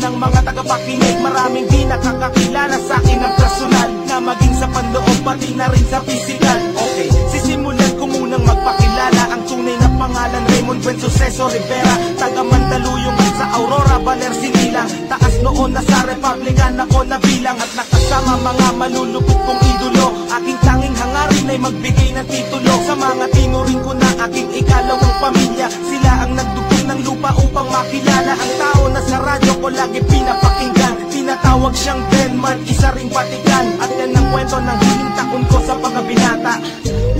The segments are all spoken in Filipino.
ng mga tagapakinig. Maraming di nakakakilala sa akin ng personal, na maging sa panloob pati na rin sa physical. Okay, sisimulan ko munang magpakilala. Ang tunay na pangalan Raymond Buen Suceso Rivera, taga Mandaluyong at sa Aurora, Baler, Sinilang. Taas noon na sa Republican ako nabilang, at nakasama mga malulupit kong idolo. Aking tanging hangarin ay magbigay ng titulo sa mga tinuring ko na aking ikalawang pamilya. Sila ang nagdugtong ng lupa upang makilala ang tao na sa radyo ko lagi pinapakinggan. Tinatawag siyang Benman, isa ring patikan, at yan ang kwento ng hiling taon ko sa pagkabinata.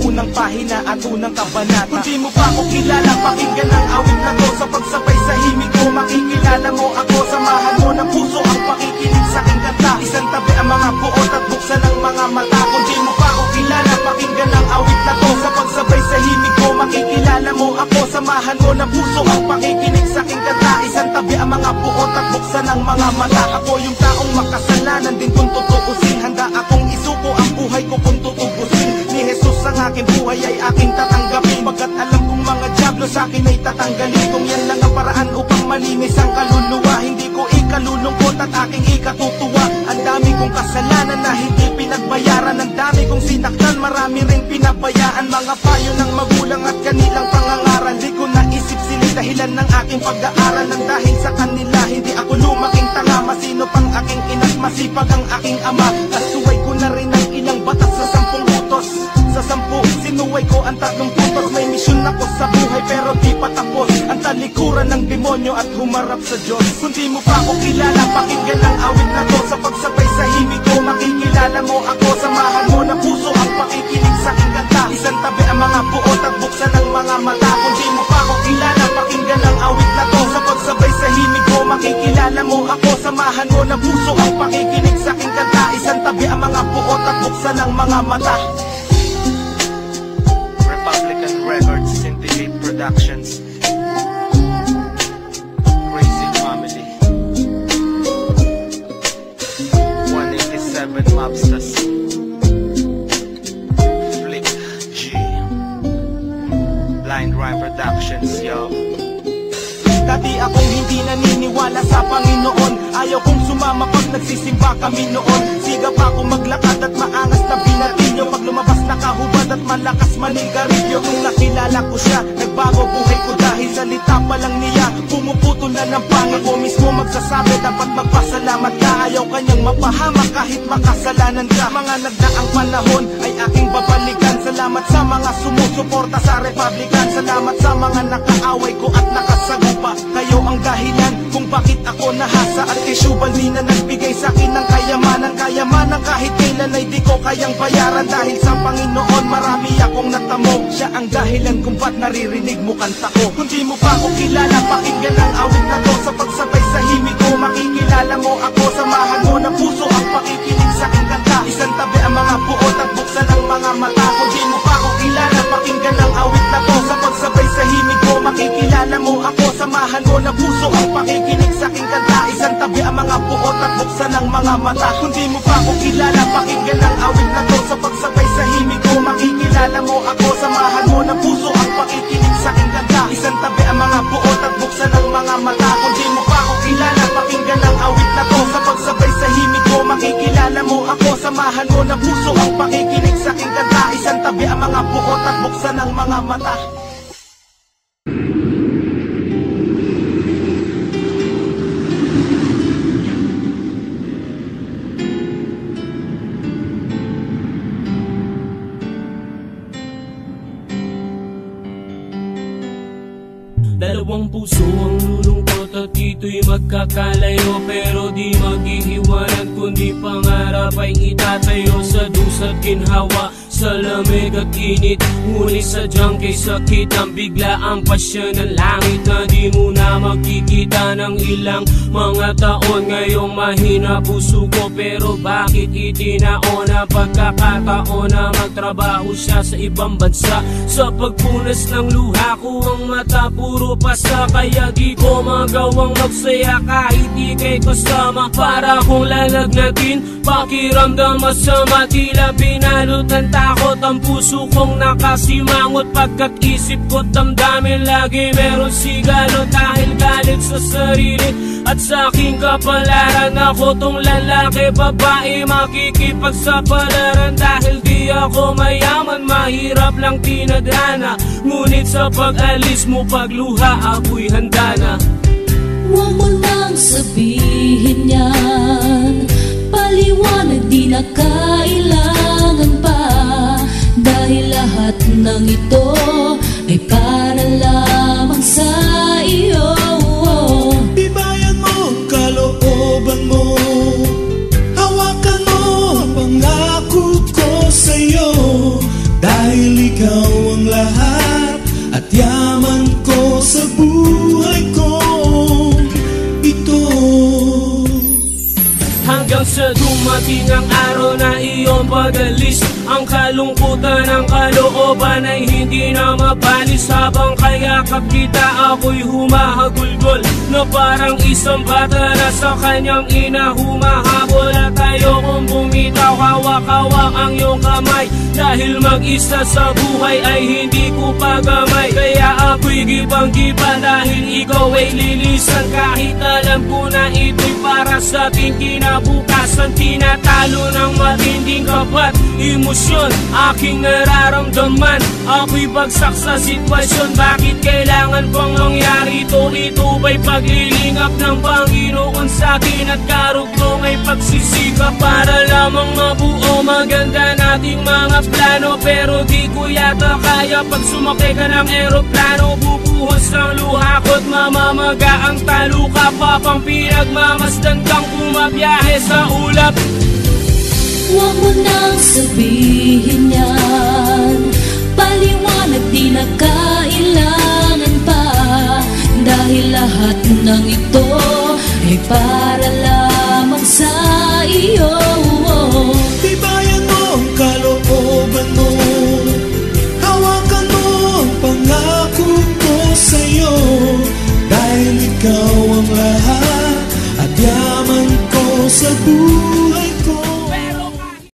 Unang pahina at unang kabanata. Kung di mo pa ako kilala, pakinggan ang awit na to. Sa pagsabay sa himig ko, makikilala mo ako. Samahan mo ng puso ang pakikinig sa aking kanta. Isang tabi ang mga buot at buksan ang mga mata. Kung di mo pa ako kilala, pakinggan ang awit na to. Sa pagsabay sa himig ko, makikilala mo ako. Samahan mo ng puso ang pakikinig sa aking kanta. Isang tabi ang mga buot at buksan ang mga mata. Ako yung taong makasalanan din kung tutuusin. Handa akong isuko ang buhay ko kung tutubusin. Ni Jesus ang aking buhay ay aking tatanggapin, pagkat alam kong mga diablo sa akin ay tatanggalin. Kung yan lang ang paraan upang malinis ang kaluluwa, hindi ko ikalulungkot at aking ikatutuwa. Ang dami kong kasalanan na hindi pinagbayaran, ang dami kong sinaktan, marami ring pinabayaan. Mga payo ng magulang at kanilang pangangaral, di ko naisip sila dahilan ng aking pag-aaral. Ang dahil sa kanila hindi ako lumaking tanga, masino pang aking ina't masipag ang aking ama. Nasuway ko na rin ang ilang batas sa 10 utos. Sa 10, sinuway ko ang 3 puntos. May misyon ako sa buhay pero di pa tapos. Ang talikuran ng demonyo at humarap sa Diyos. Kung di mo pa ako kilala, pakinggan ang awit na to. Sa pagsabay sa himig ko, makikilala mo ako. Samahan mo ng puso ang pakikinig sa aking kanta. Isang tabi ang mga buot at buksan ang mga mata. Kung di mo pa ako kilala, pakinggan ang awit na to. Sa pagsabay sa himig ko, makikilala mo ako. Samahan mo ng puso ang pakikinig sa aking kanta. Isang tabi ang mga buot at buksan ang mga mata. Republican Records, Syndicate Productions, Crazy Family, 187 Mobsters, Flip G, Blind Rhyme Productions, yo. Dati akong hindi naniniwala sa Panginoon, ayaw kong sumama pag nagsisimba kami noon. Sigap ako maglakad at maangas na binatilyo, pag lumabas nakahubad at malakas manigarilyo. Nung nakilala ko siya, nagbago buhay ko dahil salita pa lang niya pumuputol na ng pangit. Ako mismo magsasabi dapat magpasalamat ka, ayaw kanyang mapahamak kahit makasalanan ka. Mga nagdaang panahon ay aking babalikan. Salamat sa mga sumusuporta sa Republican, salamat sa mga nakaaway ko at nakasagupa. Kayo ang dahilan kung bakit ako nahasa, at kay Shubal di na nagbigay sa akin ng kayamanan. Kayamanan kahit kailan ay di ko kayang bayaran. Dahil sa Panginoon marami akong natamo, siya ang dahilan kung ba't naririnig mo kanta ko. Kung di mo pa ako kilala, pakinggan ang awit na to. Sa pagsabay sa himig ko, makikilala mo ako. Samahan mo ng puso ang pakikinig sa aking kanta. Isang tabi ang mga buot at buksan ang mga mata. Kung di mo pa ako kilala, pakinggan ang awit na to. Sa pagsabay sa himig ko, makikilala mo ako. Samahan mo ng puso ang pakikinig sa aking kanta. Isang tabi ang mga buot at buksan ang mga mata. Kung di mo pa ako kilala, pakinggan ang awit na to. Sa pagsabay sa himig ko, makikilala mo ako. Samahan mo ng puso ang pakikinig sa aking kanta. Isang tabi ang mga buot at buksan ang mga mata. Kung di mo pa ako kilala, pakinggan ang awit na to. Sa pagsabay sa himig ko, makikilala mo ako. Samahan mo ng puso ang pakikinig sa aking kanta. Isang tabi ang mga buot at buksan ang mga mata. Dalawang puso ang lulungkot at dito'y magkakalayo, pero di maghihiwanan kundi pangarap ay itatayo. Sa dusat ginhawa, sa lamig at init, ngunit sadyang kay sakit ang bigla ang pasya ng langit na di mo na magkikita ng ilang mga taon. Ngayong mahina puso ko, pero bakit itinaon ang pagkakataon na magtrabaho siya sa ibang bansa? Sa pagpunas ng luha ko ang mata puro pasa, kaya di ko magawang magsaya kahit di kay kasama. Para kong lalagnatin, pakiramdam masama, tila binalot ng tao takot ang puso kong nakasimangot, pagkat isip ko damdamin lagi meron sigalo. Dahil galit sa sarili at sa aking kapalaran, ako tong lalaki babae makikipagsapalaran. Dahil di ako mayaman, mahirap lang tinadhana, ngunit sa pag-alis mo pagluha ako'y handa na. Huwag mo nang sabihin yan, paliwanag di na kailangan pa. Dahil lahat ng ito ay para lamang sa iyo. Ibayan mo ang kalooban mo, hawakan mo ang pangako ko sa'yo. Dahil ikaw ang lahat at yaman ko sa buhay ko ito. Hanggang sa dumating ang araw na iyong pag-alis, ang kalungkutan ng kalooban ay hindi na mabalis. Habang kayakap kita ako'y humahagulgol, na parang isang bata na sa kanyang ina humahabol. At ayokong bumitaw, hawak-hawak ang iyong kamay, dahil mag-isa sa buhay ay hindi ko pagamay. Kaya ako'y gibang-giba dahil ikaw ay lilisan, kahit alam ko na ito'y para sa ating kinabukasan. Tinatalo ng matinding kapat emosyon aking nararamdaman, ako'y bagsak sa sitwasyon. Bakit kailangan pang mangyari ito? Ito ba'y paglilingap ng Panginoon sa akin, at karugtong ay pagsisikap para lamang mabuo maganda nating mga plano? Pero di ko yata kaya pag sumakay ka ng eroplano. Bubuhos ang luha ko't mamamaga ang taluka pa, pang pinagmamasdan kang bumabiyahe sa ulap. Huwag mo nang sabihin yan, paliwanag di na kailangan pa. Dahil lahat ng ito ay para lamang sa iyo. Ibayan mo ang kalooban mo, hawakan mo ang pangako ko sa'yo. Dahil ikaw ang lahat at yaman ko sa buhay